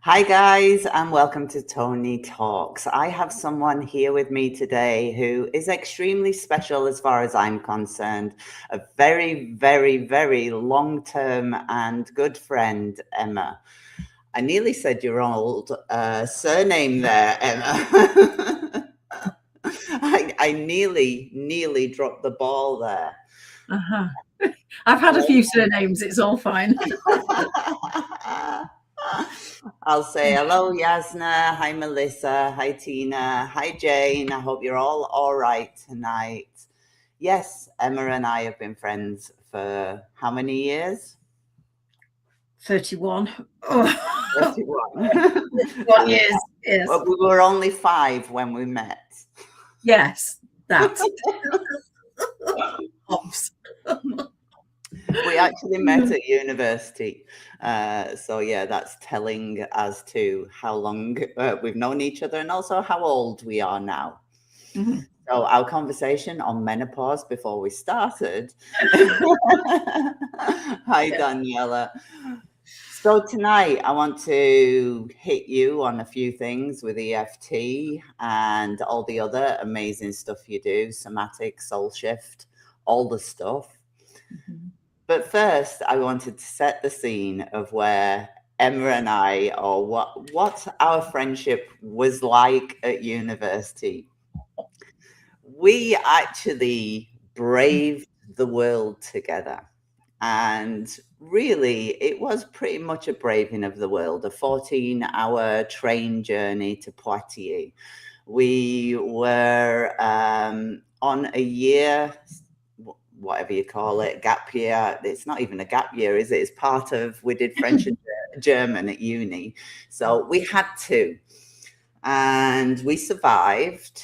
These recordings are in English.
Hi, guys, and welcome to Tony Talks. I have someone here with me today who is extremely special as far as I'm concerned. A very, very, very long term and good friend, Emma. I nearly said your old surname there, Emma. I nearly dropped the ball there. Uh-huh. I've had a few surnames. It's all fine. I'll say hello, Yasna. Hi, Melissa. Hi, Tina. Hi, Jane. I hope you're all right tonight. Yes, Emma and I have been friends for how many years? 31. Oh. 31. 31 years. Yes. Well, we were only 5 when we met. Yes, that. We actually met at university. So, yeah, that's telling as to how long we've known each other and also how old we are now. Mm-hmm. So our conversation on menopause before we started. Hi, Daniela. So tonight I want to hit you on a few things with EFT and all the other amazing stuff you do, Somatic, SoulShift, all the stuff. Mm-hmm. But first, I wanted to set the scene of where Emma and I, or what our friendship was like at university. We actually braved the world together. And really, it was pretty much a braving of the world, a 14-hour train journey to Poitiers. We were on a year, whatever you call it, gap year. It's not even a gap year, is it? It's part of, we did French and German at uni. So we had to. And we survived.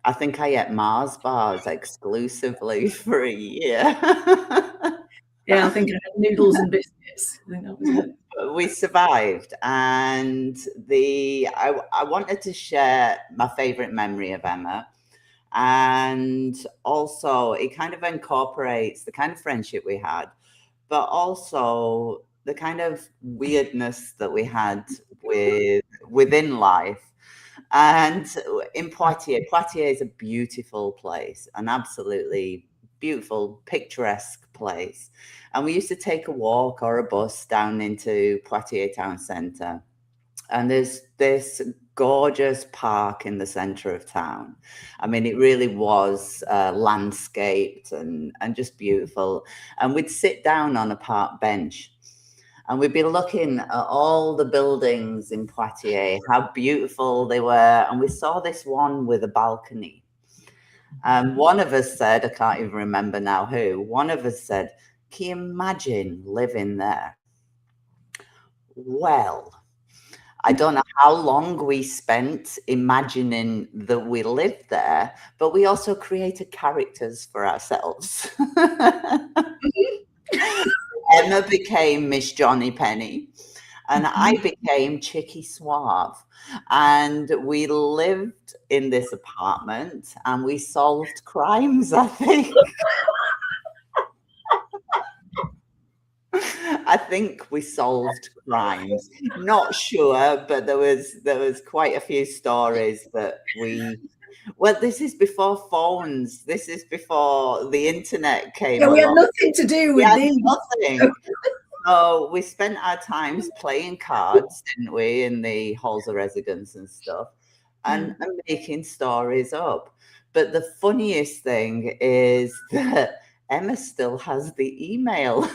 I think I ate Mars bars exclusively for a year. Yeah, I think I had noodles and biscuits. I think that was it. We survived, and I wanted to share my favorite memory of Emma, and also it kind of incorporates the kind of friendship we had, but also the kind of weirdness that we had within life. And in Poitiers is a beautiful place, an absolutely beautiful, picturesque place. And we used to take a walk or a bus down into Poitiers town centre. And there's this gorgeous park in the center of town. I mean, it really was landscaped and just beautiful. And we'd sit down on a park bench and we'd be looking at all the buildings in Poitiers, how beautiful they were. And we saw this one with a balcony. And one of us said, I can't even remember now who, one of us said, can you imagine living there? Well, I don't know how long we spent imagining that we lived there, but we also created characters for ourselves. Emma became Miss Johnny Penny, and I became Chicky Suave. And we lived in this apartment and we solved crimes, I think. I think we solved crimes. Not sure, but there was quite a few stories that well, this is before phones. This is before the internet came Yeah, we had along. nothing to do with these. Nothing. So we spent our times playing cards, didn't we, in the halls of residence and stuff, and making stories up. But the funniest thing is that Emma still has the email.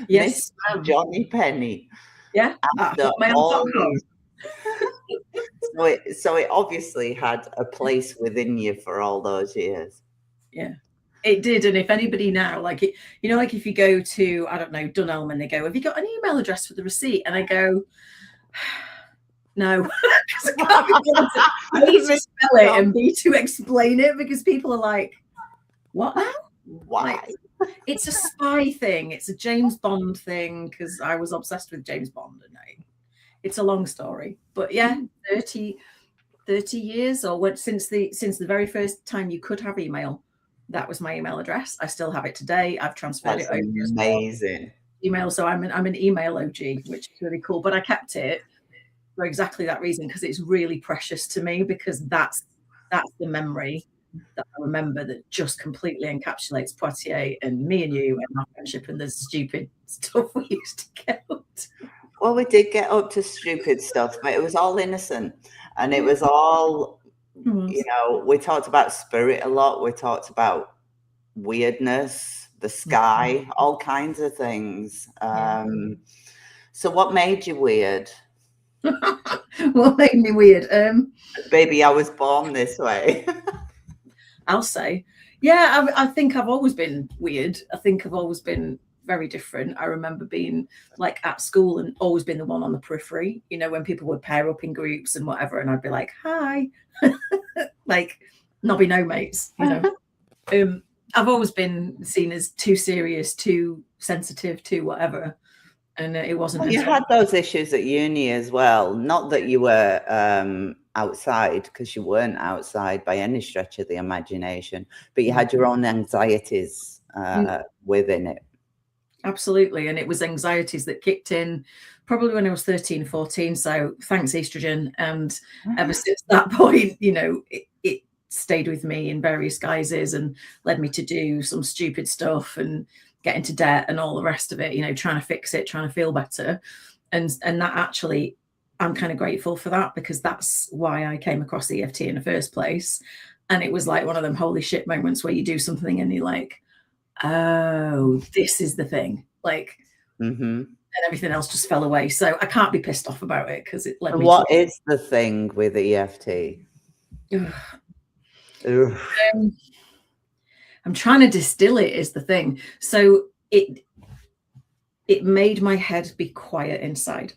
Yes. Mr. Johnny Penny. Yeah. After all these, so it obviously had a place within you for all those years. Yeah. It did. And if anybody now, like, it, you know, like if you go to, I don't know, Dunelm and they go, have you got an email address for the receipt? And I go, no, because I can't be bothered to A, to spell it and B, to explain it, because people are like, what now? Why? Like, it's a spy thing. It's a James Bond thing, because I was obsessed with James Bond. And it's a long story. But yeah, 30 years or what, since the very first time you could have email. That was my email address. I still have it today. I've transferred That's it over. amazing. email, so I'm an email OG, which is really cool. But I kept it for exactly that reason, because it's really precious to me, because that's the memory that I remember that just completely encapsulates Poitiers and me and you and our friendship and the stupid stuff we used to get up to. Well, we did get up to stupid stuff, but it was all innocent, and it was all, you know, we talked about spirit a lot. We talked about weirdness, the sky, all kinds of things. So what made you weird? What made me weird? Baby, I was born this way. I'll say, yeah, I think I've always been weird. I think I've always been very different. I remember being like at school and always been the one on the periphery, you know, when people would pair up in groups and whatever, and I'd be like, hi, like nobby no mates, you know. I've always been seen as too serious, too sensitive, too whatever. And it wasn't. Well, you had those issues at uni as well. Not that you were outside, because you weren't outside by any stretch of the imagination, but you had your own anxieties within it. Absolutely. And it was anxieties that kicked in probably when I was 13, 14. So thanks, estrogen. And ever since that point, you know, it stayed with me in various guises and led me to do some stupid stuff and get into debt and all the rest of it, you know, trying to fix it, trying to feel better. And that actually, I'm kind of grateful for that, because that's why I came across EFT in the first place. And it was like one of them holy shit moments where you do something and you're like, oh, this is the thing. Like, and everything else just fell away. So I can't be pissed off about it, because it led me. What is the thing with EFT? I'm trying to distill it, is the thing. So it made my head be quiet inside.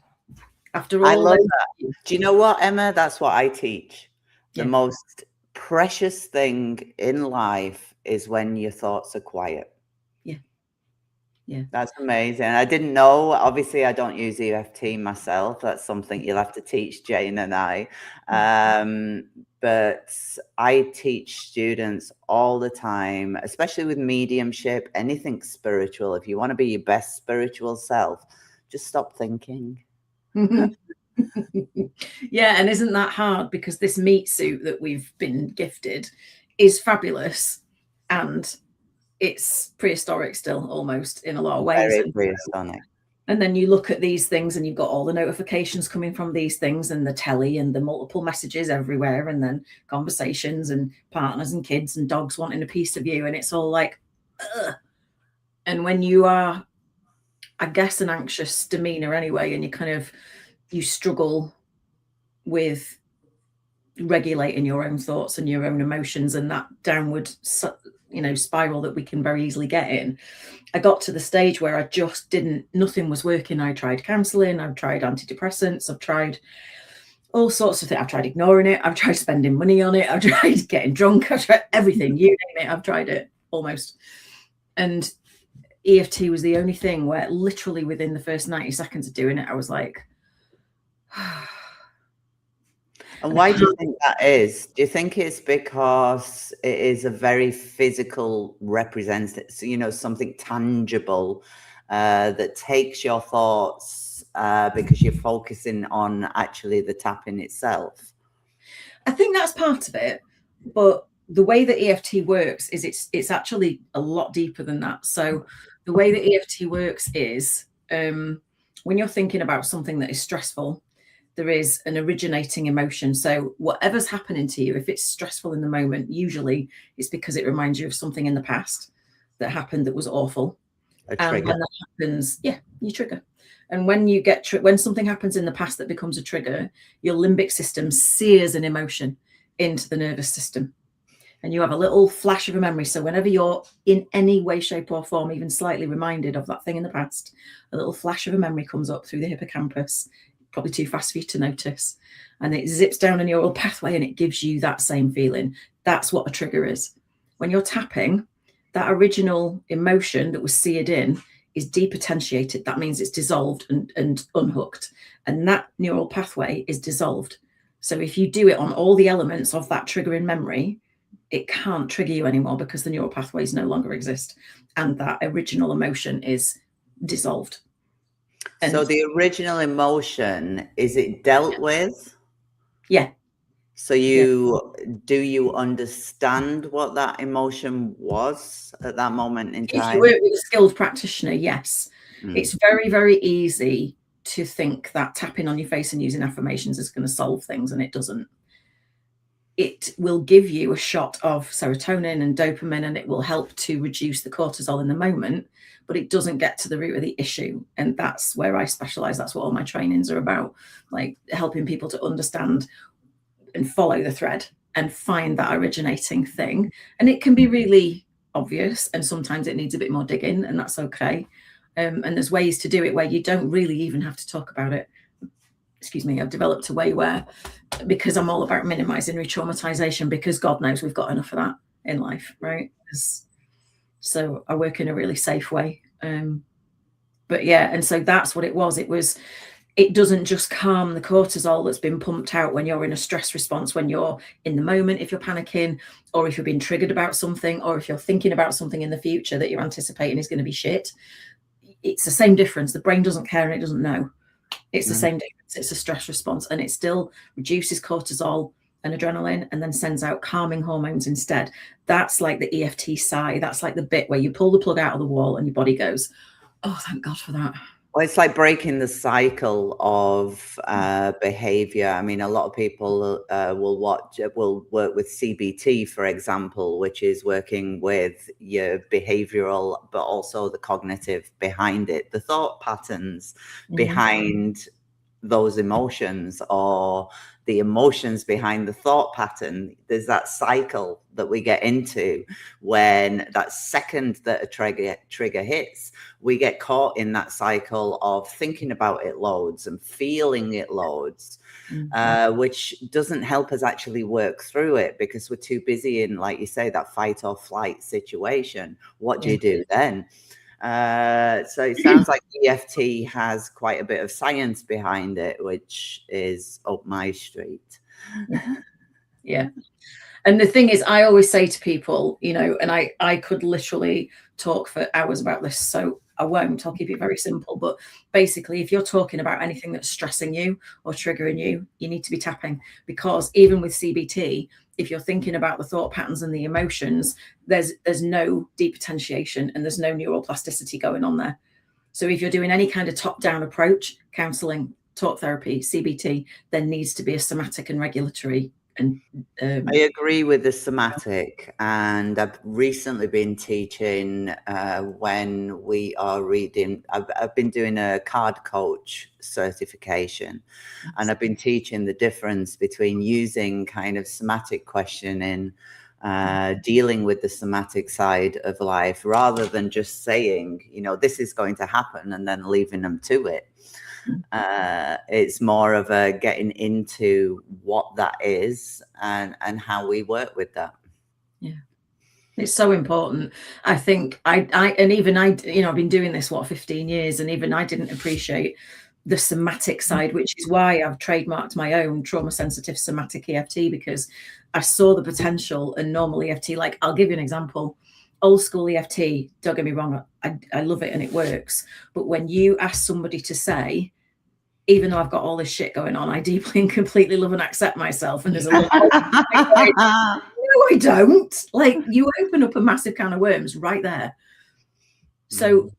After all, I love that. Do you know what, Emma? That's what I teach. The most precious thing in life is when your thoughts are quiet. Yeah. That's amazing. I didn't know. Obviously, I don't use EFT myself. That's something you'll have to teach Jane and I. But I teach students all the time, especially with mediumship, anything spiritual. If you want to be your best spiritual self, just stop thinking. Yeah, and isn't that hard? Because this meat suit that we've been gifted is fabulous, and it's prehistoric still, almost, in a lot of ways. Very prehistoric. And then you look at these things and you've got all the notifications coming from these things and the telly and the multiple messages everywhere, and then conversations and partners and kids and dogs wanting a piece of you, and it's all like, ugh. And when you are, I guess, an anxious demeanor anyway, and you struggle with regulating your own thoughts and your own emotions, and that downward, you know, spiral that we can very easily get in. I got to the stage where I just nothing was working. I tried counseling, I've tried antidepressants, I've tried all sorts of things. I've tried ignoring it, I've tried spending money on it, I've tried getting drunk, I've tried everything, you name it, I've tried it almost. And EFT was the only thing where literally within the first 90 seconds of doing it, I was like, And why do you think that is? Do you think it's because it is a very physical representation, you know, something tangible that takes your thoughts because you're focusing on actually the tapping itself? I think that's part of it, but the way that EFT works is it's actually a lot deeper than that. So the way that EFT works is when you're thinking about something that is stressful, there is an originating emotion. So whatever's happening to you, if it's stressful in the moment, usually it's because it reminds you of something in the past that happened that was awful. And when that happens, you trigger. And when you get when something happens in the past that becomes a trigger, your limbic system sears an emotion into the nervous system. And you have a little flash of a memory. So whenever you're in any way, shape or form, even slightly reminded of that thing in the past, a little flash of a memory comes up through the hippocampus, probably too fast for you to notice. And it zips down a neural pathway and it gives you that same feeling. That's what a trigger is. When you're tapping, that original emotion that was seared in is depotentiated. That means it's dissolved and unhooked. And that neural pathway is dissolved. So if you do it on all the elements of that triggering memory, it can't trigger you anymore because the neural pathways no longer exist. And that original emotion is dissolved. So the original emotion, is it dealt with? Yeah. So do you understand what that emotion was at that moment in If you time? work with a skilled practitioner, yes. It's very, very easy to think that tapping on your face and using affirmations is going to solve things, and it doesn't. It will give you a shot of serotonin and dopamine, and it will help to reduce the cortisol in the moment, but it doesn't get to the root of the issue. And that's where I specialize. That's what all my trainings are about, like helping people to understand and follow the thread and find that originating thing. And it can be really obvious, and sometimes it needs a bit more digging, and that's okay. And there's ways to do it where you don't really even have to talk about it. Excuse me, I've developed a way where, because I'm all about minimizing re-traumatization, because God knows we've got enough of that in life, right? So I work in a really safe way. But yeah, and so that's what it was. It doesn't just calm the cortisol that's been pumped out when you're in a stress response, when you're in the moment, if you're panicking, or if you're being triggered about something, or if you're thinking about something in the future that you're anticipating is going to be shit. It's the same difference. The brain doesn't care and it doesn't know. It's the same difference. It's a stress response, and it still reduces cortisol and adrenaline and then sends out calming hormones instead. That's like the EFT sigh. That's like the bit where you pull the plug out of the wall and your body goes, oh, thank God for that. Well, it's like breaking the cycle of behavior. I mean, a lot of people will work with CBT, for example, which is working with your behavioral, but also the cognitive behind it, the thought patterns behind those emotions, or the emotions behind the thought pattern. There's that cycle that we get into when that second that a trigger hits, we get caught in that cycle of thinking about it loads and feeling it loads, which doesn't help us actually work through it, because we're too busy in, like you say, that fight or flight situation. What do you do then? So it sounds like EFT has quite a bit of science behind it, which is up my street. Yeah. And the thing is, I always say to people, and I could literally talk for hours about this, so I won't. I'll keep it very simple. But basically, if you're talking about anything that's stressing you or triggering you, you need to be tapping, because even with CBT, if you're thinking about the thought patterns and the emotions, there's no depotentiation and there's no neural plasticity going on there. So if you're doing any kind of top-down approach, counseling, talk therapy, CBT, there needs to be a somatic and regulatory. And I agree with the somatic, and I've recently been teaching when we are reading. I've been doing a card coach certification, and I've been teaching the difference between using kind of somatic questioning, dealing with the somatic side of life, rather than just saying, this is going to happen and then leaving them to it. It's more of a getting into what that is and how we work with that. Yeah, it's so important. I think I've been doing this 15 years, and even I didn't appreciate the somatic side, which is why I've trademarked my own trauma sensitive somatic EFT, because I saw the potential. And normal EFT, like, I'll give you an example. Old school EFT, don't get me wrong, I love it and it works. But when you ask somebody to say, even though I've got all this shit going on, I deeply and completely love and accept myself, and there's a little no, I don't. Like, you open up a massive can of worms right there. So,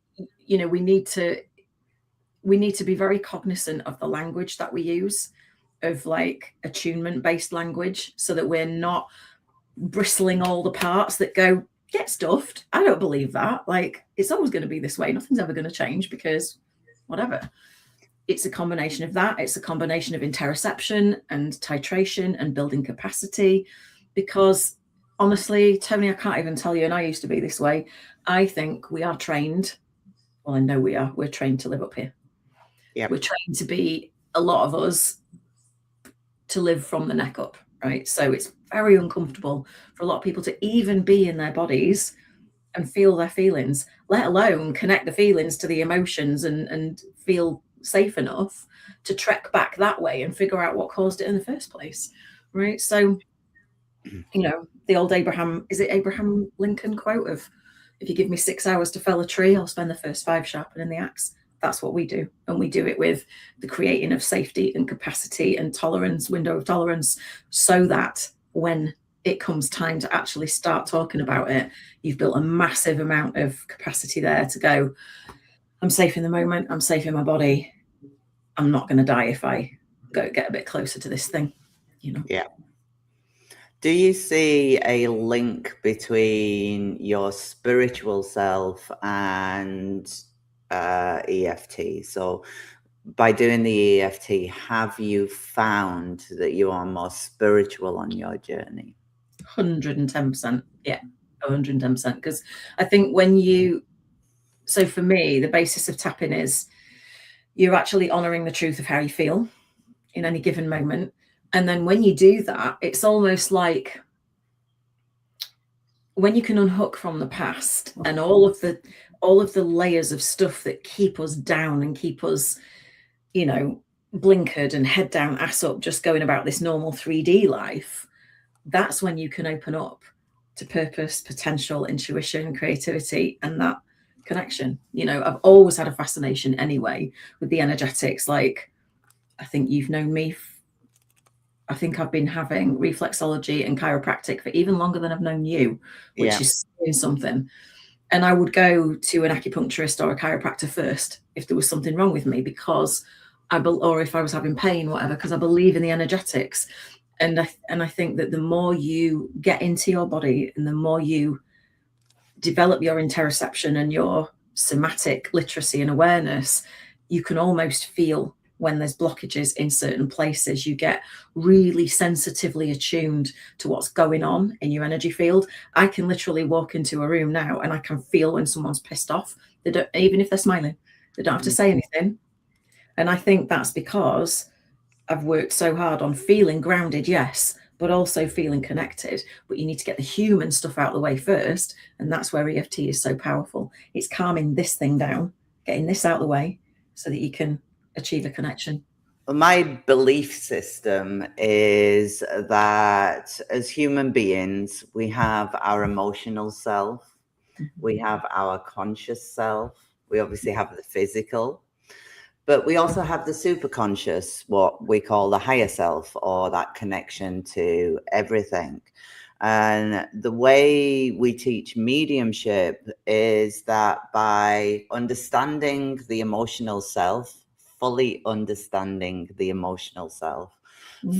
we need to be very cognizant of the language that we use, of like attunement based language, so that we're not bristling all the parts that go, get stuffed. I don't believe that. Like, it's always going to be this way. Nothing's ever going to change, because whatever. It's a combination of that. It's a combination of interoception and titration and building capacity. Because honestly, Tony, I can't even tell you, and I used to be this way, I think we are trained. Well, I know we are. We're trained to live up here. Yep. We're trained to be, a lot of us, to live from the neck up, right? So it's very uncomfortable for a lot of people to even be in their bodies and feel their feelings, let alone connect the feelings to the emotions and feel safe enough to trek back that way and figure out what caused it in the first place, right? So, the old Abraham Lincoln quote of, If you give me 6 hours to fell a tree, I'll spend the first 5 sharpening the axe. That's what we do. And we do it with the creating of safety and capacity and tolerance, window of tolerance, so that when it comes time to actually start talking about it, you've built a massive amount of capacity there to go, I'm safe in the moment, I'm safe in my body, I'm not going to die if I get a bit closer to this thing, you know. Yeah. Do you see a link between your spiritual self and EFT? So by doing the EFT, have you found that you are more spiritual on your journey? 110%. Yeah, 110%. Because I think so for me, the basis of tapping is you're actually honoring the truth of how you feel in any given moment. And then when you do that, it's almost like when you can unhook from the past and all of the layers of stuff that keep us down and keep us, you know, blinkered and head down, ass up, just going about this normal 3D life, that's when you can open up to purpose, potential, intuition, creativity, and that connection. You know, I've always had a fascination anyway with the energetics. Like, I think you've known me. I think I've been having reflexology and chiropractic for even longer than I've known you, which is something. And I would go to an acupuncturist or a chiropractor first if there was something wrong with me, because or if I was having pain, whatever, because I believe in the energetics. And I think that the more you get into your body and the more you develop your interoception and your somatic literacy and awareness, you can almost feel when there's blockages in certain places. You get really sensitively attuned to what's going on in your energy field. I can literally walk into a room now and I can feel when someone's pissed off. They don't, even if they're smiling, they don't have to say anything. And I think that's because I've worked so hard on feeling grounded, yes, but also feeling connected. But you need to get the human stuff out of the way first. And that's where EFT is so powerful. It's calming this thing down, getting this out of the way so that you can achieve a connection. My belief system is that as human beings, we have our emotional self, we have our conscious self, we obviously have the physical, but we also have the superconscious, what we call the higher self, or that connection to everything. And the way we teach mediumship is that by understanding the emotional self, fully understanding the emotional self,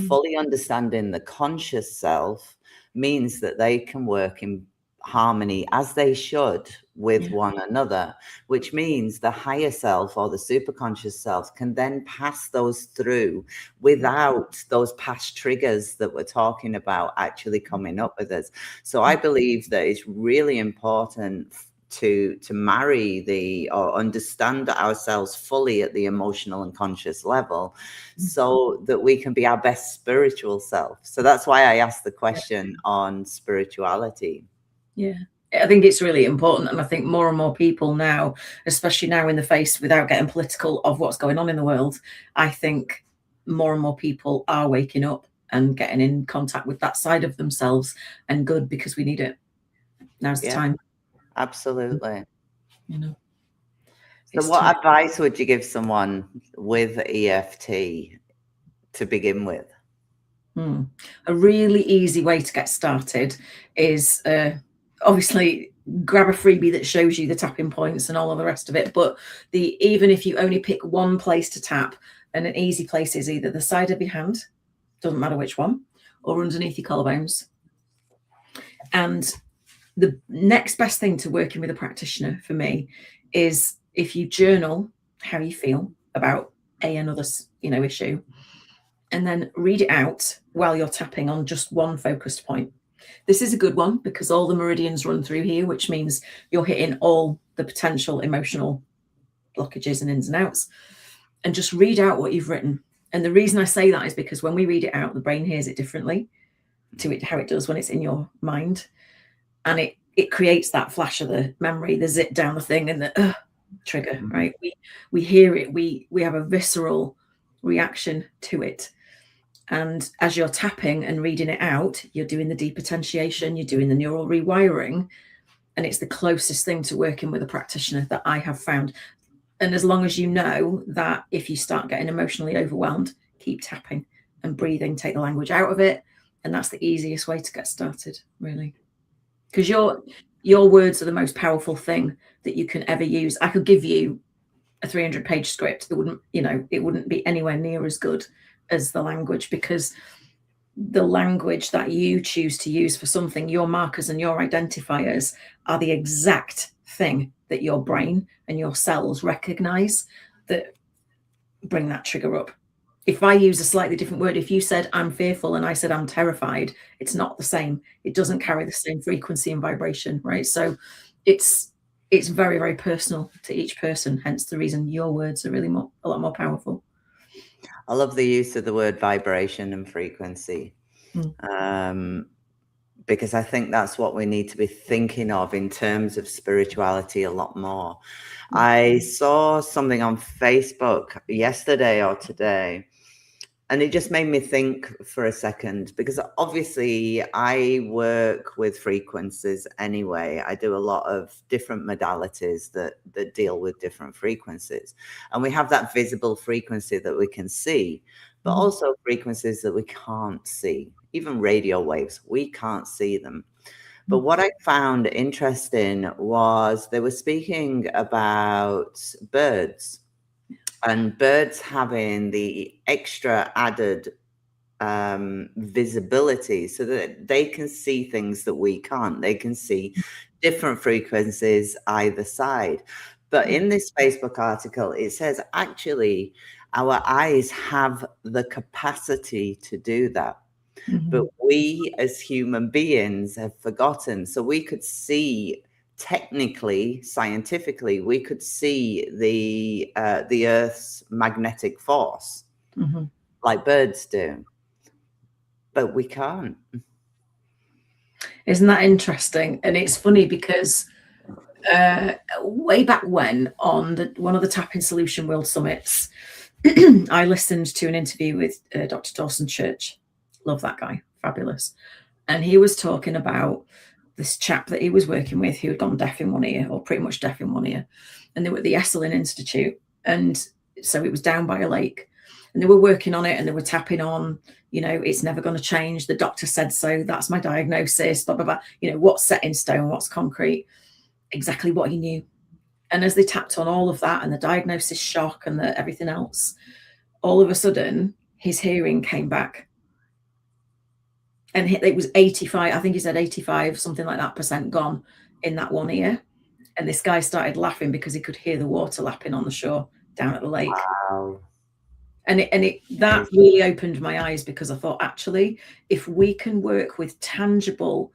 fully understanding the conscious self, means that they can work in harmony as they should with one another, which means the higher self or the superconscious self can then pass those through without those past triggers that we're talking about actually coming up with us. So I believe that it's really important to marry or understand ourselves fully at the emotional and conscious level so that we can be our best spiritual self. So that's why I asked the question on spirituality. Yeah, I think it's really important. And I think more and more people now, especially now in the face, without getting political, of what's going on in the world, I think more and more people are waking up and getting in contact with that side of themselves, and good, because we need it. Now's the time. Absolutely. You know. So what advice would you give someone with EFT to begin with? A really easy way to get started is obviously grab a freebie that shows you the tapping points and all of the rest of it. But even if you only pick one place to tap, and an easy place is either the side of your hand, doesn't matter which one, or underneath your collarbones. And the next best thing to working with a practitioner for me is if you journal how you feel about another issue, and then read it out while you're tapping on just one focused point. This is a good one because all the meridians run through here, which means you're hitting all the potential emotional blockages and ins and outs. And just read out what you've written. And the reason I say that is because when we read it out, the brain hears it differently to how it does when it's in your mind. And it creates that flash of the memory, the zip down the thing, and the trigger, right? We hear it, we have a visceral reaction to it. And as you're tapping and reading it out, you're doing the depotentiation, you're doing the neural rewiring, And it's the closest thing to working with a practitioner that I have found. And as long as you know that if you start getting emotionally overwhelmed, keep tapping and breathing, take the language out of it. And that's the easiest way to get started, really. Because your words are the most powerful thing that you can ever use. I could give you a 300-page script that wouldn't, it wouldn't be anywhere near as good as the language, because the language that you choose to use for something, your markers and your identifiers are the exact thing that your brain and your cells recognize that bring that trigger up. If I use a slightly different word, if you said I'm fearful and I said I'm terrified, it's not the same. It doesn't carry the same frequency and vibration, right? So it's very, very personal to each person, hence the reason your words are really a lot more powerful. I love the use of the word vibration and frequency, because I think that's what we need to be thinking of in terms of spirituality a lot more. I saw something on Facebook yesterday or today, and it just made me think for a second, because obviously I work with frequencies anyway. I do a lot of different modalities that deal with different frequencies. And we have that visible frequency that we can see, but also frequencies that we can't see. Even radio waves, we can't see them. But what I found interesting was they were speaking about birds. And birds having the extra added visibility so that they can see things that we can't. They can see different frequencies either side. But in this Facebook article, it says actually our eyes have the capacity to do that. But we as human beings have forgotten. So we could see, technically, scientifically, we could see the Earth's magnetic force like birds do, but we can't. Isn't that interesting? And it's funny because way back when, on one of the Tapping Solution World Summits, I listened to an interview with Dr. Dawson Church. Love that guy, fabulous. And he was talking about this chap that he was working with who had gone deaf in one ear, or pretty much deaf in one ear. And they were at the Esalen Institute. And so it was down by a lake. And they were working on it and they were tapping on, it's never going to change. The doctor said so. That's my diagnosis, blah, blah, blah. What's set in stone, what's concrete, exactly what he knew. And as they tapped on all of that and the diagnosis shock and everything else, all of a sudden, his hearing came back. And it was 85, I think he said 85, something like that, % gone in that one ear. And this guy started laughing because he could hear the water lapping on the shore down at the lake. Wow. And that really opened my eyes, because I thought, actually, if we can work with tangible,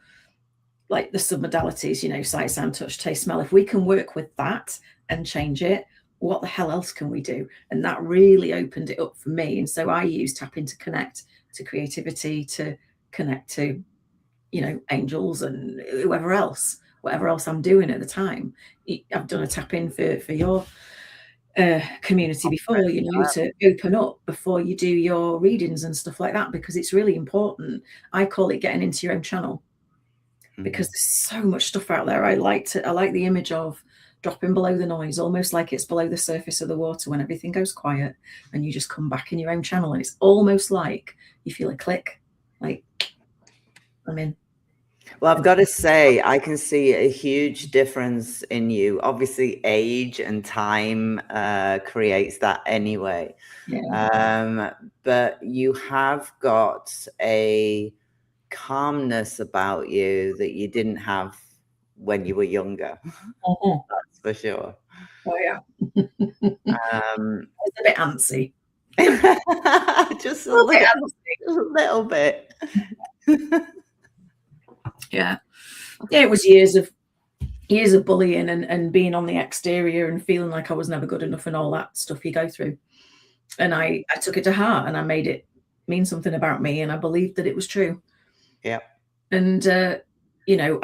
like the submodalities, sight, sound, touch, taste, smell, if we can work with that and change it, what the hell else can we do? And that really opened it up for me. And so I use tapping to connect to creativity, to connect to, angels and whatever else I'm doing at the time. I've done a tap-in for your community before, to open up before you do your readings and stuff like that, because it's really important. I call it getting into your own channel, because there's so much stuff out there. I like the image of dropping below the noise, almost like it's below the surface of the water when everything goes quiet and you just come back in your own channel, and it's almost like you feel a click, like I'm in. Well, I've got to say, I can see a huge difference in you. Obviously, age and time creates that anyway. Yeah. But you have got a calmness about you that you didn't have when you were younger. That's for sure. Oh, yeah. It's a bit antsy. Just a little bit. Yeah. It was years of bullying and being on the exterior and feeling like I was never good enough and all that stuff you go through. And I took it to heart and I made it mean something about me, and I believed that it was true. Yeah. And I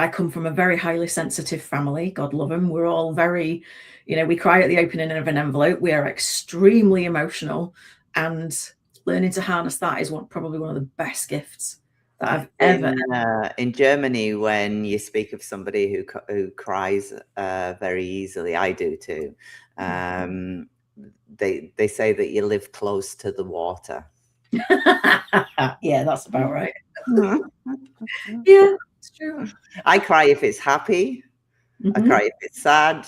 come from a very highly sensitive family. God love them. We're all very, we cry at the opening of an envelope. We are extremely emotional, and learning to harness that is probably one of the best gifts that I've ever. In Germany, when you speak of somebody who cries very easily, I do too. They say that you live close to the water. Yeah, that's about right. Yeah, it's true. I cry if it's happy. I cry if it's sad.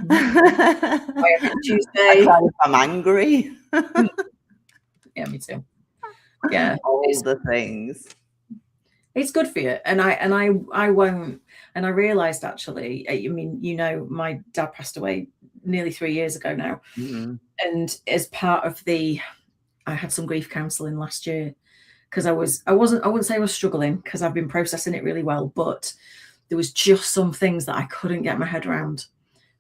Why every Tuesday? I cry if I'm angry. Yeah, me too. Yeah, all the things. It's good for you, and I won't. And I realised actually, I mean, you know, my dad passed away nearly 3 years ago now, and as part of I had some grief counselling last year because I wouldn't say I was struggling because I've been processing it really well, but there was just some things that I couldn't get my head around.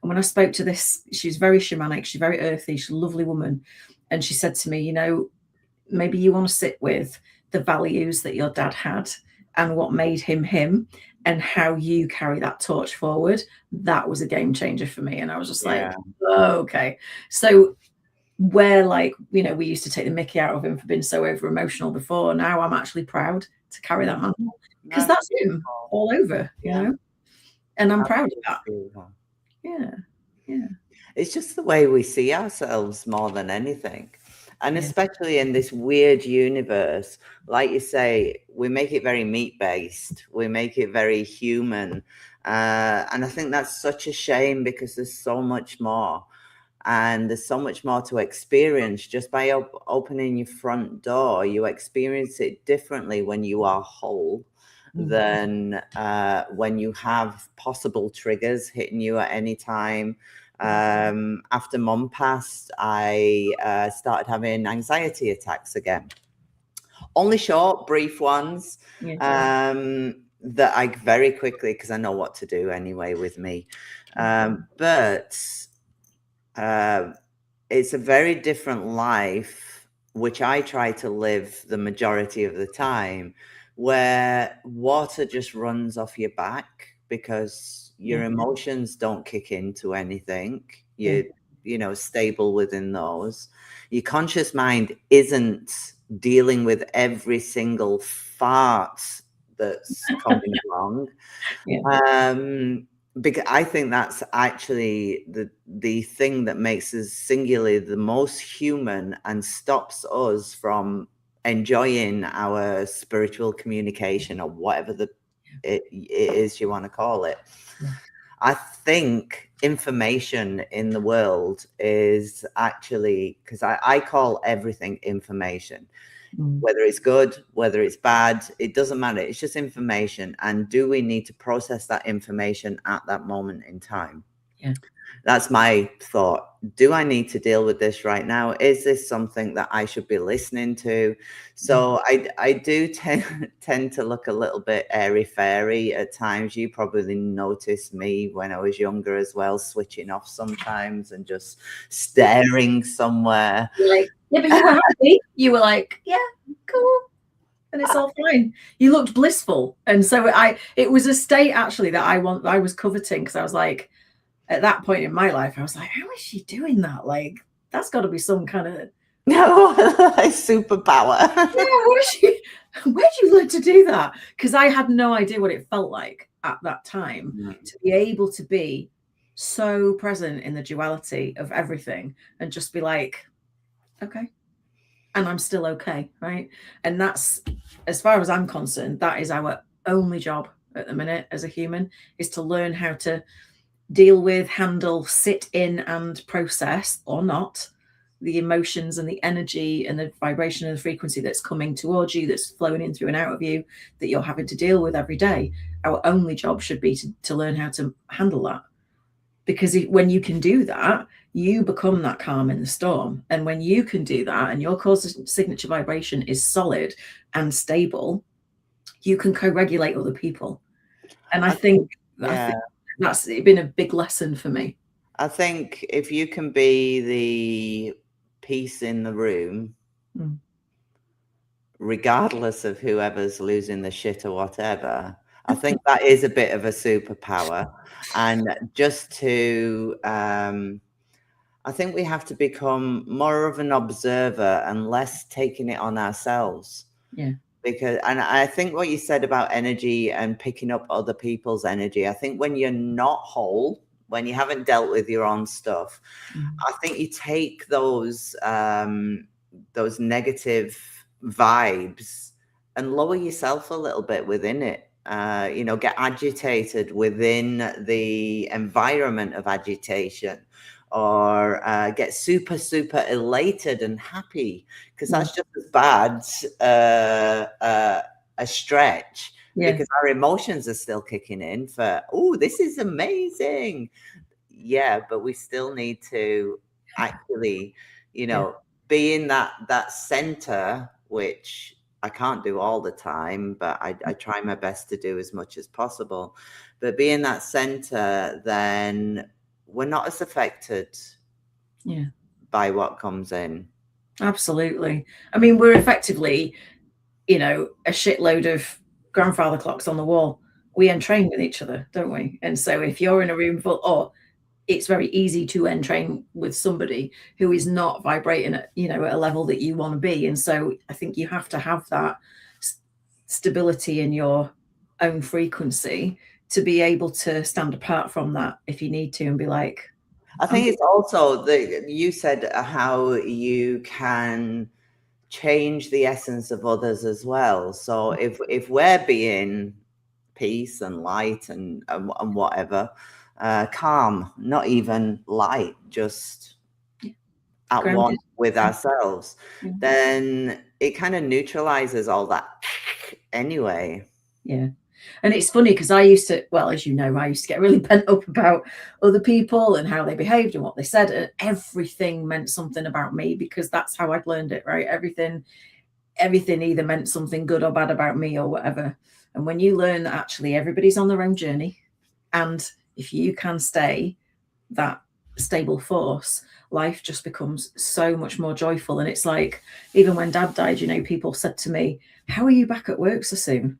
And when I spoke to this, she's very shamanic, she's very earthy, she's a lovely woman, and she said to me, you know, maybe you want to sit with the values that your dad had and what made him him and how you carry that torch forward. That was a game changer for me. And I was just like, oh, okay. So where, like, you know, we used to take the mickey out of him for being so over emotional before, now I'm actually proud to carry that mantle because that's him all over, you know, and I'm proud of that. Yeah. It's just the way we see ourselves more than anything. And especially in this weird universe, like you say, we make it very meat-based. We make it very human. And I think that's such a shame because there's so much more. And there's so much more to experience just by opening your front door. You experience it differently when you are whole than when you have possible triggers hitting you at any time. After Mum passed, I started having anxiety attacks again. Only short, brief ones that I very quickly, because I know what to do anyway with me. But it's a very different life, which I try to live the majority of the time, where water just runs off your back because your emotions don't kick into anything. You know, stable within those. Your conscious mind isn't dealing with every single fart that's coming along. Because I think that's actually the thing that makes us singularly the most human and stops us from enjoying our spiritual communication or whatever it is you want to call it. I think information in the world is actually, because I call everything information, whether it's good, whether it's bad, it doesn't matter. It's just information. And do we need to process that information at that moment in time? That's my thought. Do I need to deal with this right now? Is this something that I should be listening to? So I do tend to look a little bit airy-fairy at times. You probably noticed me when I was younger as well, switching off sometimes and just staring somewhere. Like, yeah, but you were happy. You were like, yeah, cool. And it's all fine. You looked blissful. And so it was a state actually that I was coveting, because I was like, at that point in my life, I was like, how is she doing that? Like, that's got to be some kind of superpower. Yeah, where'd you learn to do that? Because I had no idea what it felt like at that time to be able to be so present in the duality of everything and just be like, okay, and I'm still okay, right? And that's, as far as I'm concerned, that is our only job at the minute as a human, is to learn how to deal with, handle, sit in and process, or not, the emotions and the energy and the vibration and the frequency that's coming towards you, that's flowing in through and out of you, that you're having to deal with every day. Our only job should be to learn how to handle that. Because when you can do that, you become that calm in the storm. And when you can do that and your core signature vibration is solid and stable, you can co-regulate other people. And I think that's been a big lesson for me. I think if you can be the peace in the room, regardless of whoever's losing the shit or whatever, I think that is a bit of a superpower. And just to, I think we have to become more of an observer and less taking it on ourselves. Because, and I think what you said about energy and picking up other people's energy, I think when you're not whole, when you haven't dealt with your own stuff, I think you take those negative vibes and lower yourself a little bit within it. Get agitated within the environment of agitation, or get super, super elated and happy, because that's just as bad a stretch, because our emotions are still kicking in for, oh, this is amazing. Yeah, but we still need to actually, be in that center, which I can't do all the time, but I try my best to do as much as possible. But be in that center, then we're not as affected by what comes in. Absolutely. I mean, we're effectively, a shitload of grandfather clocks on the wall. We entrain with each other, don't we? And so if you're in a room full, or it's very easy to entrain with somebody who is not vibrating at, at a level that you want to be. And so I think you have to have that stability in your own frequency to be able to stand apart from that if you need to, and be like, I think it's also you said how you can change the essence of others as well. So if we're being peace and light and whatever, calm, not even light, just at one with ourselves, then it kind of neutralizes all that anyway. Yeah. And it's funny because I used to, well, as you know, I used to get really pent up about other people and how they behaved and what they said. And everything meant something about me, because that's how I'd learned it, right? Everything either meant something good or bad about me or whatever. And when you learn that actually everybody's on their own journey, and if you can stay that stable force, life just becomes so much more joyful. And it's like, even when Dad died, people said to me, how are you back at work so soon?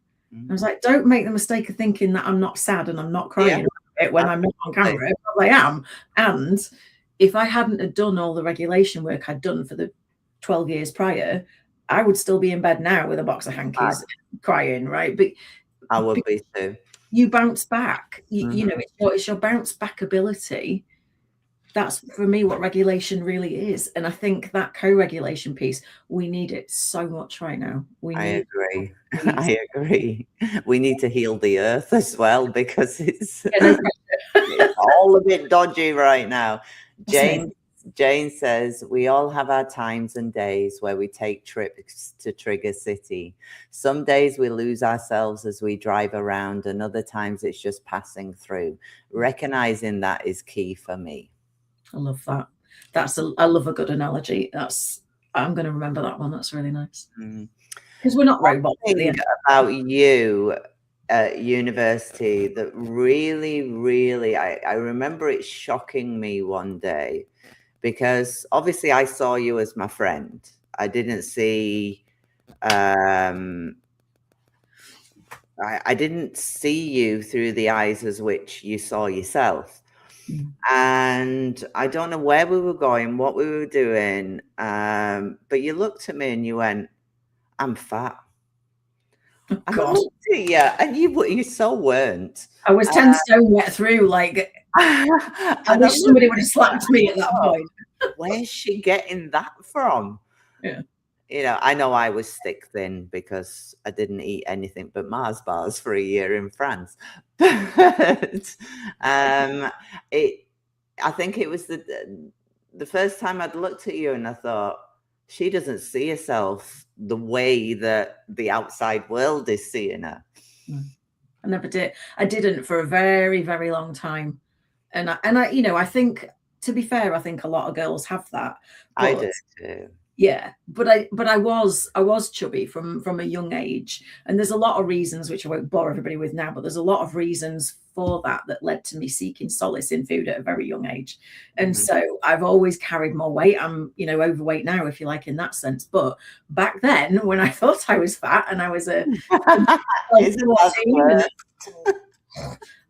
I was like, don't make the mistake of thinking that I'm not sad and I'm not crying about it when I'm not on camera. I am. And if I hadn't have done all the regulation work I'd done for the 12 years prior, I would still be in bed now with a box of hankies crying, right? But I would be too. You bounce back. It's your bounce back ability. That's, for me, what regulation really is. And I think that co-regulation piece, we need it so much right now. I agree. I agree. We need to heal the earth as well, because it's all a bit dodgy right now. Jane says, we all have our times and days where we take trips to Trigger City. Some days we lose ourselves as we drive around, and other times it's just passing through. Recognizing that is key for me. I love that. I love a good analogy. I'm going to remember that one. That's really nice. Because we're not robots. About you at university that really, really, I remember it shocking me one day, because obviously I saw you as my friend. I didn't see, I didn't see you through the eyes as which you saw yourself. And I don't know where we were going, what we were doing, but you looked at me and you went, I'm fat. Oh, God. And you so weren't. I was 10 stone wet through, like, I wish somebody would have slapped me at that point. Where's she getting that from? Yeah. I know I was stick thin because I didn't eat anything but Mars bars for a year in France. But I think it was the first time I'd looked at you and I thought, she doesn't see herself the way that the outside world is seeing her. I never did. I didn't for a very, very long time. And I think, to be fair, I think a lot of girls have that. But, I did too. Yeah, but I was chubby from a young age, and there's a lot of reasons which I won't bore everybody with now, but there's a lot of reasons for that led to me seeking solace in food at a very young age. And so I've always carried more weight. I'm overweight now, if you like, in that sense. But back then, when I thought I was fat and I was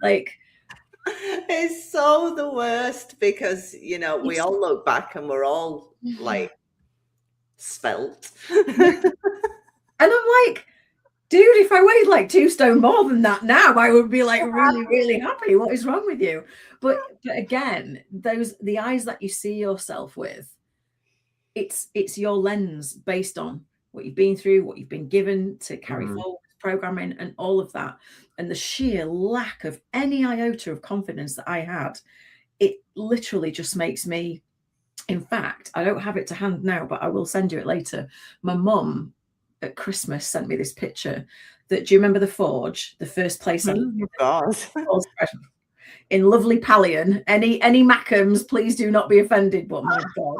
like, it's so the worst, because we all look back and we're all like svelte. And I'm like, dude, if I weighed like 2 stone more than that now, I would be like really, really happy. What is wrong with you? But again, the eyes that you see yourself with, it's your lens based on what you've been through, what you've been given to carry forward, programming and all of that. And the sheer lack of any iota of confidence that I had, it literally just makes me, in fact, I don't have it to hand now, but I will send you it later. My mum at Christmas sent me this picture that, do you remember the Forge, the first place I in lovely Pallion? Any Mackhams, please do not be offended, but my God.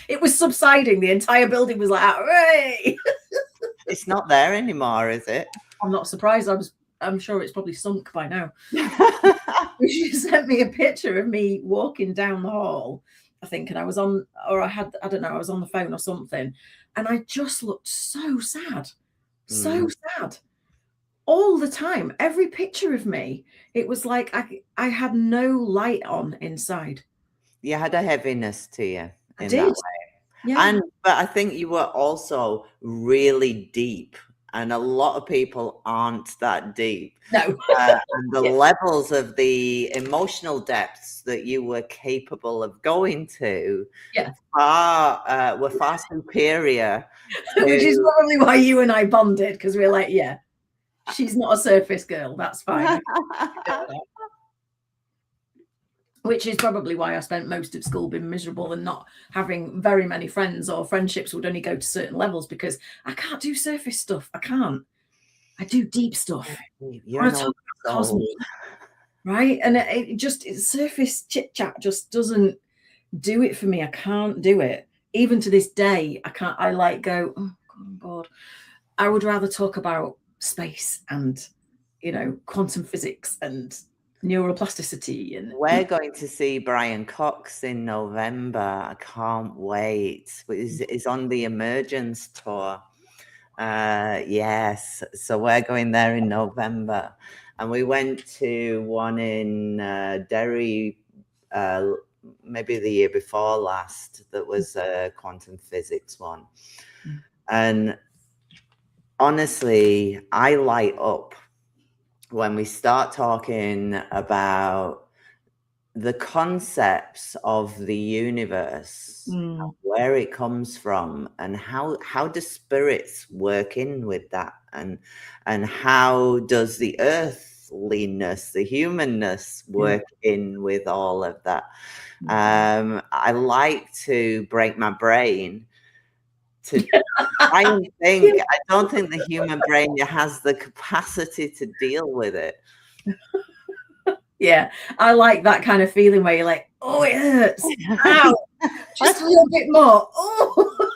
It was subsiding. The entire building was like, hooray! It's not there anymore, is it? I'm not surprised. I'm sure it's probably sunk by now. She sent me a picture of me walking down the hall, I think, and I was on, or I don't know, I was on the phone or something, and I just looked so sad, so sad all the time. Every picture of me, it was like I had no light on inside. You had a heaviness to you in that way. Yeah. But I think you were also really deep, and a lot of people aren't that deep. No. And the levels of the emotional depths that you were capable of going to were far superior. Which is probably why you and I bonded, because we're like, yeah, she's not a surface girl. That's fine. Which is probably why I spent most of school being miserable and not having very many friends, or friendships would only go to certain levels, because I can't do surface stuff. I can't. I do deep stuff. You're an old soul. Right? And surface chit chat just doesn't do it for me. I can't do it. Even to this day, I can't. I like go, oh, I'm bored. I would rather talk about space and, quantum physics and neuroplasticity. And we're going to see Brian Cox in November. I can't wait. He's on the Emergence tour. Yes, so we're going there in November, and we went to one in Derry maybe the year before last. That was a quantum physics one. And honestly, I light up when we start talking about the concepts of the universe, where it comes from, and how do spirits work in with that, and how does the earthliness, the humanness work in with all of that. I like to break my brain to try and think. I don't think the human brain has the capacity to deal with it. Yeah, I like that kind of feeling where you're like, oh, it hurts. Ow, just a little bit more. Oh,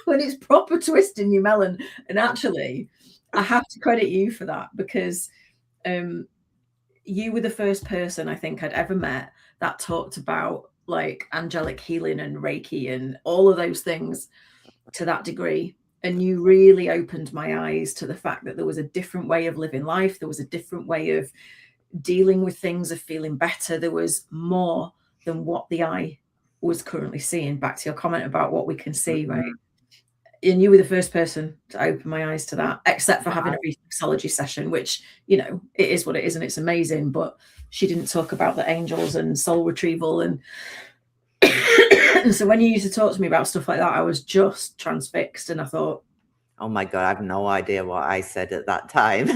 when it's proper twisting your melon. And actually, I have to credit you for that, because you were the first person I think I'd ever met that talked about like angelic healing and Reiki and all of those things to that degree. And you really opened my eyes to the fact that there was a different way of living life. There was a different way of dealing with things, of feeling better. There was more than what the eye was currently seeing. Back to your comment about what we can see, right? And you were the first person to open my eyes to that, except for having a reflexology session, which, it is what it is and it's amazing. But she didn't talk about the angels and soul retrieval. And so when you used to talk to me about stuff like that, I was just transfixed, and I thought, oh my God, I have no idea what I said at that time.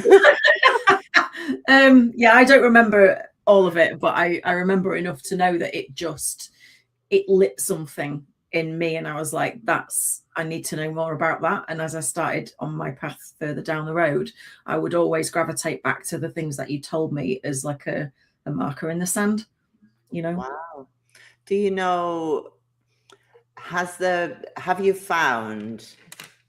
Yeah, I don't remember all of it, but I remember enough to know that it lit something in me, and I was like, I need to know more about that. And as I started on my path further down the road, I would always gravitate back to the things that you told me as like a marker in the sand, Wow. Do you know, have you found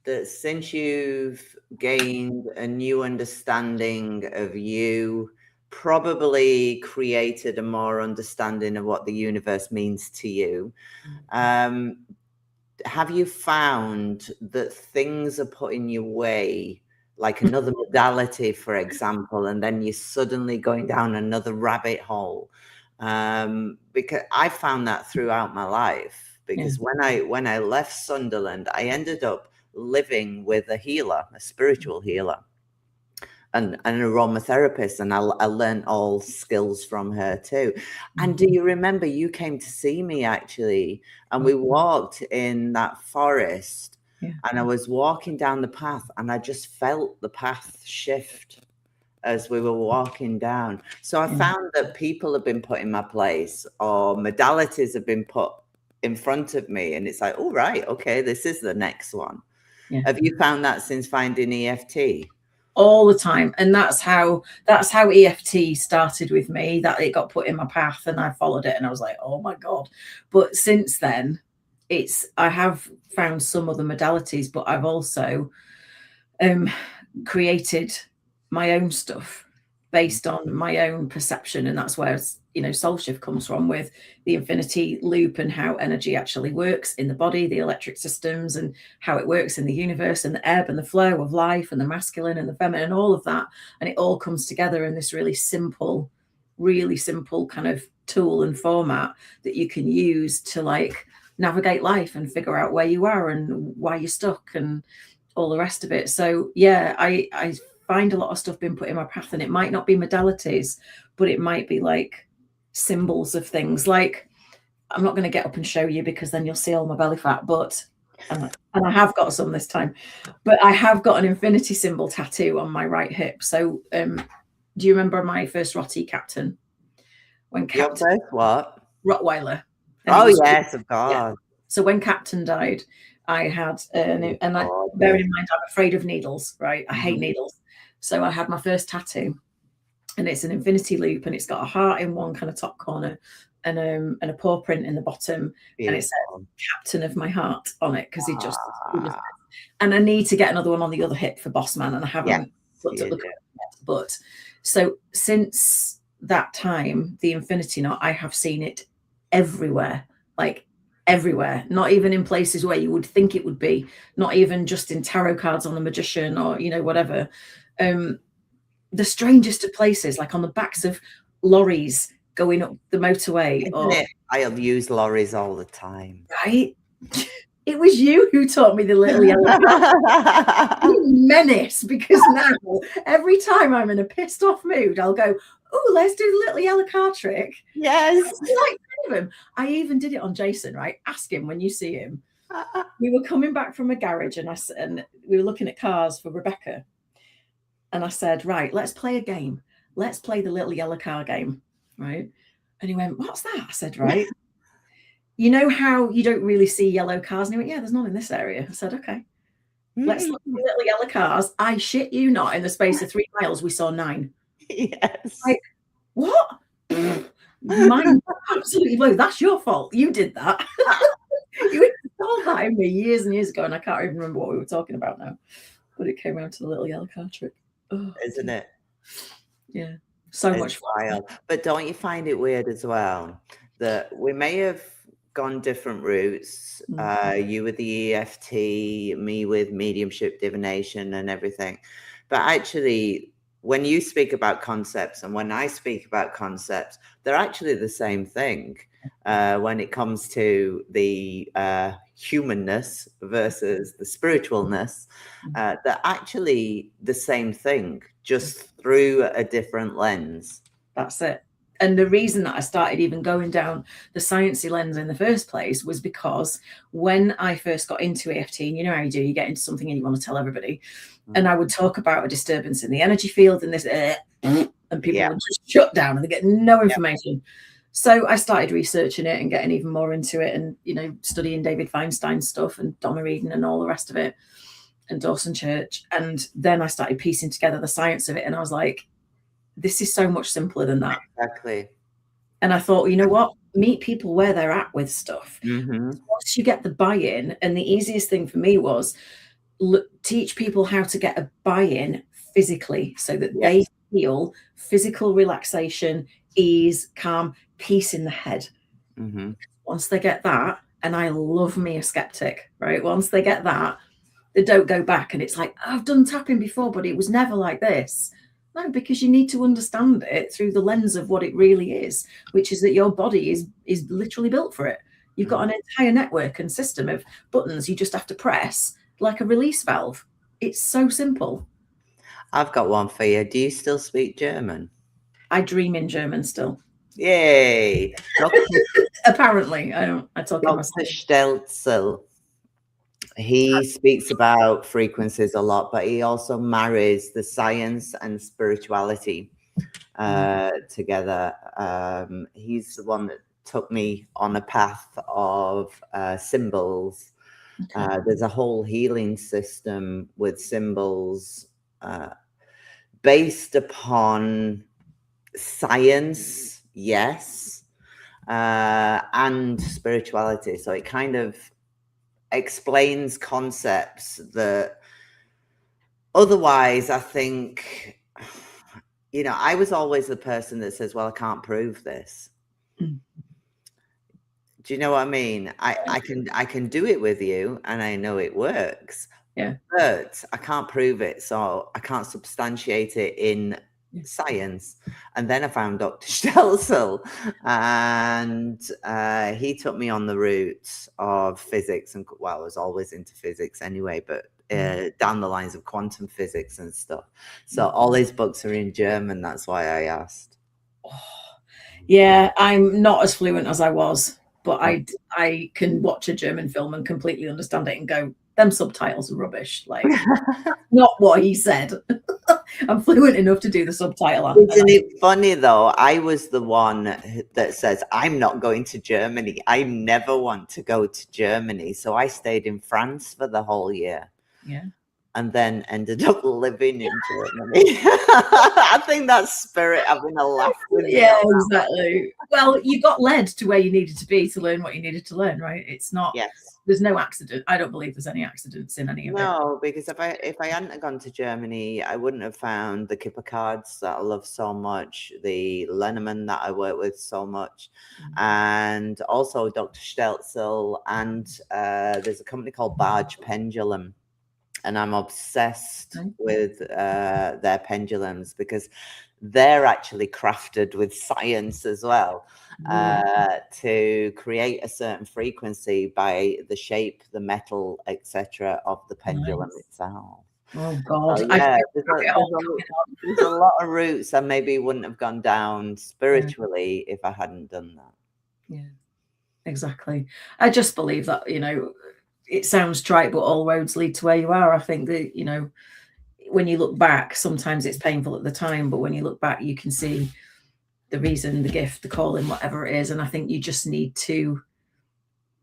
that since you've gained a new understanding of you, probably created a more understanding of what the universe means to you, have you found that things are put in your way, like another modality, for example, and then you're suddenly going down another rabbit hole? Because I found that throughout my life. Because when I left Sunderland, I ended up living with a healer, a spiritual healer, and an aromatherapist, and I learned all skills from her too. And do you remember you came to see me actually, and we walked in that forest, and I was walking down the path, and I just felt the path shift as we were walking down. So I found that people have been put in my place, or modalities have been put in front of me, and it's like, oh, right, okay, this is the next one. Have you found that since finding EFT? All the time. And that's how EFT started with me, that it got put in my path and I followed it and I was like, oh my God. But since then, I have found some other modalities, but I've also created my own stuff based on my own perception. And that's where, SoulShift comes from, with the infinity loop and how energy actually works in the body, the electric systems, and how it works in the universe, and the ebb and the flow of life, and the masculine and the feminine, and all of that. And it all comes together in this really simple kind of tool and format that you can use to navigate life and figure out where you are and why you're stuck and all the rest of it. So yeah, I find a lot of stuff being put in my path, and it might not be modalities, but it might be symbols of things. I'm not going to get up and show you because then you'll see all my belly fat, but and I have got some this time, but I have got an infinity symbol tattoo on my right hip. So do you remember my first Rottie captain? When Captain, your first what? Rottweiler. Oh yes, of course. Yeah. So when Captain died, I had bearing in mind I'm afraid of needles, right? I hate needles. So I had my first tattoo, and it's an infinity loop, and it's got a heart in one kind of top corner and a paw print in the bottom. Beautiful. And it says Captain of my heart on it, because it just and I need to get another one on the other hip for Boss Man, and I haven't looked at the yet. But so since that time, the infinity knot, I have seen it everywhere, everywhere, not even in places where you would think it would be, not even just in tarot cards on the magician or whatever. The strangest of places, like on the backs of lorries going up the motorway. I have used lorries all the time. Right? It was you who taught me the little yellow menace, because now every time I'm in a pissed off mood, I'll go, oh, let's do the little yellow car trick. Yes. I even did it on Jason, right? Ask him when you see him. We were coming back from a garage, and we were looking at cars for Rebecca. And I said, right, let's play a game. Let's play the little yellow car game, right? And he went, what's that? I said, right. You know how you don't really see yellow cars? And he went, yeah, there's none in this area. I said, okay. Let's look at the little yellow cars. I shit you not, in the space of 3 miles, we saw 9. Yes. What? Mine absolutely blew. That's your fault. You did that. You told that in me years and years ago, and I can't even remember what we were talking about now. But it came around to the little yellow car trick. Oh, isn't it? Yeah. So much fun. Wild. But don't you find it weird as well that we may have gone different routes? You with the EFT, me with mediumship, divination, and everything. But actually, when you speak about concepts and when I speak about concepts, they're actually the same thing. When it comes to the humanness versus the spiritualness, they're actually the same thing, just through a different lens. That's it. And the reason that I started even going down the sciencey lens in the first place was because when I first got into EFT, and you know how you do, you get into something and you want to tell everybody. And I would talk about a disturbance in the energy field and this, and people would just shut down and they get no information. So I started researching it and getting even more into it, and studying David Feinstein's stuff and Donna Eden and all the rest of it, and Dawson Church. And then I started piecing together the science of it, and I was like, this is so much simpler than that. Exactly. And I thought, you know what? Meet people where they're at with stuff. Once you get the buy-in, and the easiest thing for me was teach people how to get a buy-in physically, so that they feel physical relaxation, ease, calm, peace in the head. Once they get that, and I love me a skeptic, right? Once they get that, they don't go back and it's like, I've done tapping before, but it was never like this. No, because you need to understand it through the lens of what it really is, which is that your body is literally built for it. You've got an entire network and system of buttons you just have to press, like a release valve. It's so simple. I've got one for you. Do you still speak German? I dream in German still. Yay! Apparently, I don't. I talk in my Dr. Stelzel. He speaks about frequencies a lot, but he also marries the science and spirituality together. He's the one that took me on a path of symbols. Okay. There's a whole healing system with symbols based upon science, yes, and spirituality. So it kind of explains concepts that otherwise, I think, you know, I was always the person that says, well, I can't prove this. Mm. Do you know what I mean? I can do it with you and I know it works. Yeah. But I can't prove it. So I can't substantiate it in science. And then I found Dr. Stelzel, and he took me on the route of physics. And well, I was always into physics anyway, but down the lines of quantum physics and stuff. So all his books are in German. That's why I asked. Oh, yeah, I'm not as fluent as I was, but I can watch a German film and completely understand it and go, them subtitles are rubbish. Like, not what he said. I'm fluent enough to do the subtitle. Isn't it funny though? I was the one that says, I'm not going to Germany. I never want to go to Germany. So I stayed in France for the whole year. Yeah. And then ended up living in Germany. I think that's spirit having a laugh with me. Yeah, exactly. Well, you got led to where you needed to be to learn what you needed to learn, right? It's not. Yes. There's no accident. I don't believe there's any accidents in any of it. No, because if I hadn't gone to Germany, I wouldn't have found the Kipper cards that I love so much, the Lenormand that I work with so much, and also Dr. Stelzel, and there's a company called Barge Pendulum. And I'm obsessed with their pendulums because they're actually crafted with science as well to create a certain frequency by the shape, the metal, etc. of the pendulum itself. Oh God! So, yeah, there's a lot of routes I maybe wouldn't have gone down spiritually if I hadn't done that. Yeah, exactly. I just believe that, you know, it sounds trite, but all roads lead to where you are. I think that, you know, when you look back, sometimes it's painful at the time, but when you look back, you can see the reason, the gift, the calling, whatever it is. And I think you just need to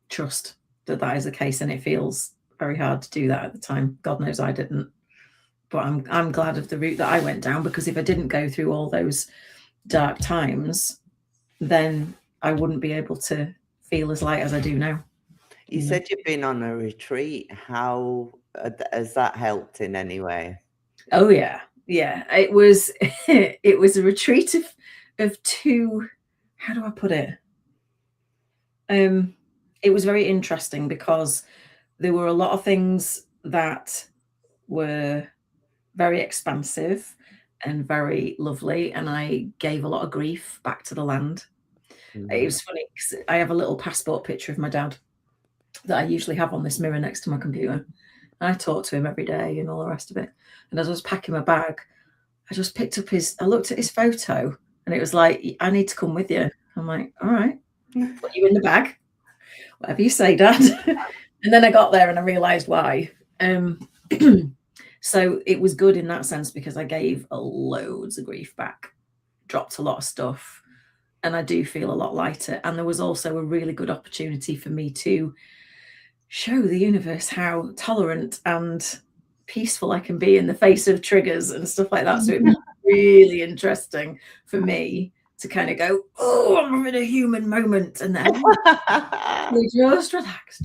trust that that is the case. And it feels very hard to do that at the time. God knows I didn't. But I'm glad of the route that I went down, because if I didn't go through all those dark times, then I wouldn't be able to feel as light as I do now. You said you've been on a retreat. How has that helped in any way? Oh yeah, yeah. It was it was a retreat of two. How do I put it? It was very interesting because there were a lot of things that were very expansive and very lovely, and I gave a lot of grief back to the land. It was funny because I have a little passport picture of my dad that I usually have on this mirror next to my computer. I talk to him every day and all the rest of it. And as I was packing my bag, I just picked up I looked at his photo, and it was like, I need to come with you. I'm like, all right, put you in the bag. Whatever you say, Dad. And then I got there and I realized why. So it was good in that sense because I gave loads of grief back, dropped a lot of stuff, and I do feel a lot lighter. And there was also a really good opportunity for me to show the universe how tolerant and peaceful I can be in the face of triggers and stuff like that. So it was really interesting for me to kind of go, oh, I'm having a human moment, and then just relax,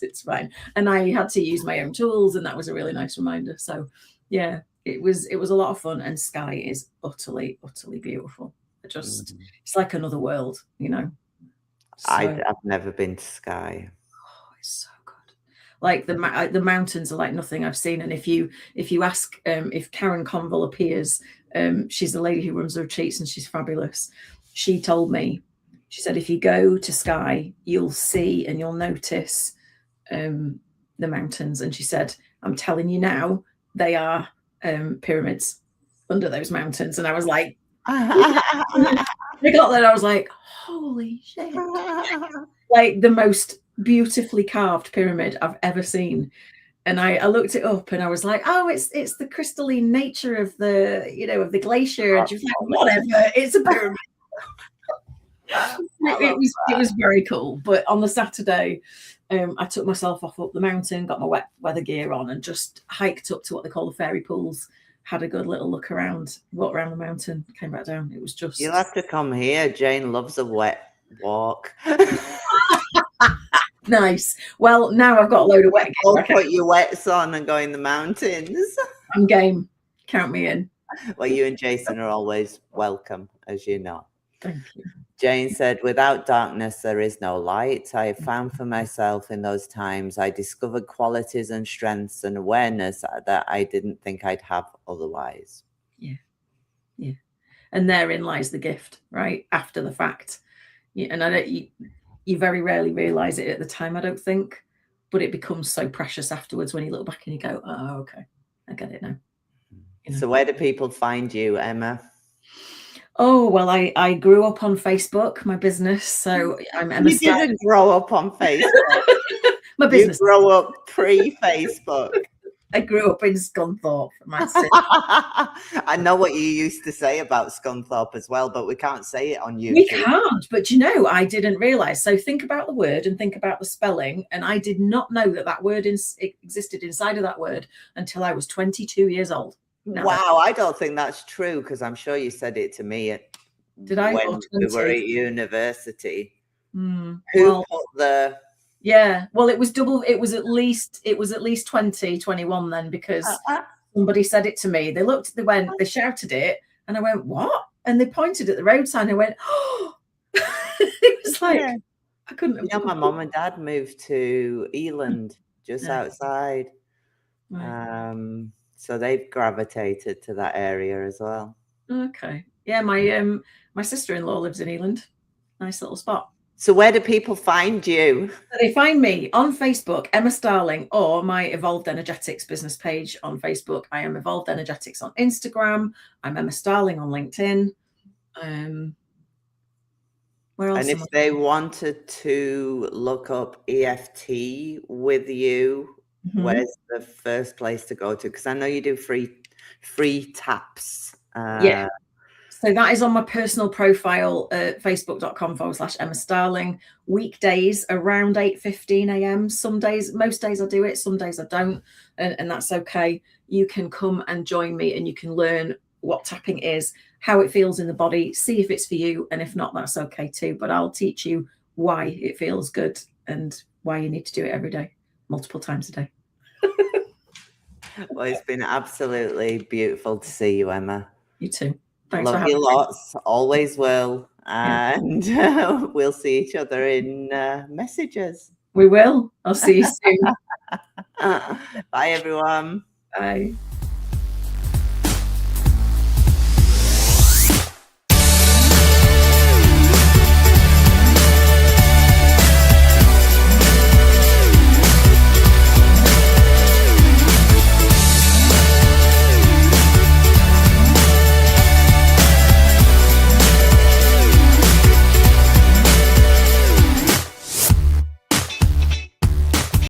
it's fine. And I had to use my own tools, and that was a really nice reminder. So yeah, it was a lot of fun, and Skye is utterly beautiful. Just it's like another world, you know. So, I've never been to Skye. Oh, it's so good. Like the mountains are like nothing I've seen. And if you ask if Karen Conville appears, she's the lady who runs the retreats and she's fabulous. She told me, she said, if you go to Skye, you'll see and you'll notice the mountains. And she said, I'm telling you now, they are pyramids under those mountains. And I was like, I got there, I was like, holy shit. Like the most beautifully carved pyramid I've ever seen. And I looked it up and I was like, oh, it's the crystalline nature of the, of the glacier. And she was like, whatever, it's a pyramid. It was very cool. But on the Saturday, I took myself up the mountain, got my wet weather gear on, and just hiked up to what they call the fairy pools. Had a good little look around, walked around the mountain, came back down. It was just. You'll have to come here. Jane loves a wet walk. Nice. Well, now I've got a load of wet gear. I'll put your wets on and go in the mountains. I'm game. Count me in. Well, you and Jason are always welcome, as you know. Thank you. Jane said, without darkness, there is no light. I have found for myself in those times, I discovered qualities and strengths and awareness that I didn't think I'd have otherwise. Yeah. Yeah. And therein lies the gift, right? After the fact. Yeah, and I don't, you very rarely realize it at the time, I don't think, but it becomes so precious afterwards when you look back and you go, oh, okay, I get it now. So where do people find you, Emma? Oh, well, I grew up on Facebook, my business. So I'm Emma Starling. You didn't grow up on Facebook. My business. You grew up pre-Facebook. I grew up in Scunthorpe. I know what you used to say about Scunthorpe as well, but we can't say it on YouTube. We can't, but I didn't realise. So think about the word and think about the spelling. And I did not know that word existed inside of that word until I was 22 years old. Wow, I don't think that's true, because I'm sure you said it to me when we were at university. Who put the... Yeah, well, it was double. It was at least 20, 21 then, because somebody said it to me. They looked, they shouted it, and I went, what? And they pointed at the road sign. I went, oh, it was like, I couldn't. My mum and dad moved to Eland, just outside. Right. So they've gravitated to that area as well. Okay. Yeah, my sister-in-law lives in Eland. Nice little spot. So where do people find you? They find me on Facebook, Emma Starling, or my Evolved Energetics business page on Facebook. I am Evolved Energetics on Instagram. I'm Emma Starling on LinkedIn. Where else? And if they wanted to look up EFT with you, where's the first place to go to? Because I know you do free taps. Yeah. So that is on my personal profile at facebook.com/Emma Starling. Weekdays around 8:15 a.m. Some days, most days I do it, some days I don't. And that's okay. You can come and join me and you can learn what tapping is, how it feels in the body, see if it's for you. And if not, that's okay too. But I'll teach you why it feels good and why you need to do it every day, multiple times a day. Well, it's been absolutely beautiful to see you, Emma. You too. Thanks. Love you lots. Always will. And we'll see each other in messages. We will. I'll see you soon. Bye, everyone. Bye.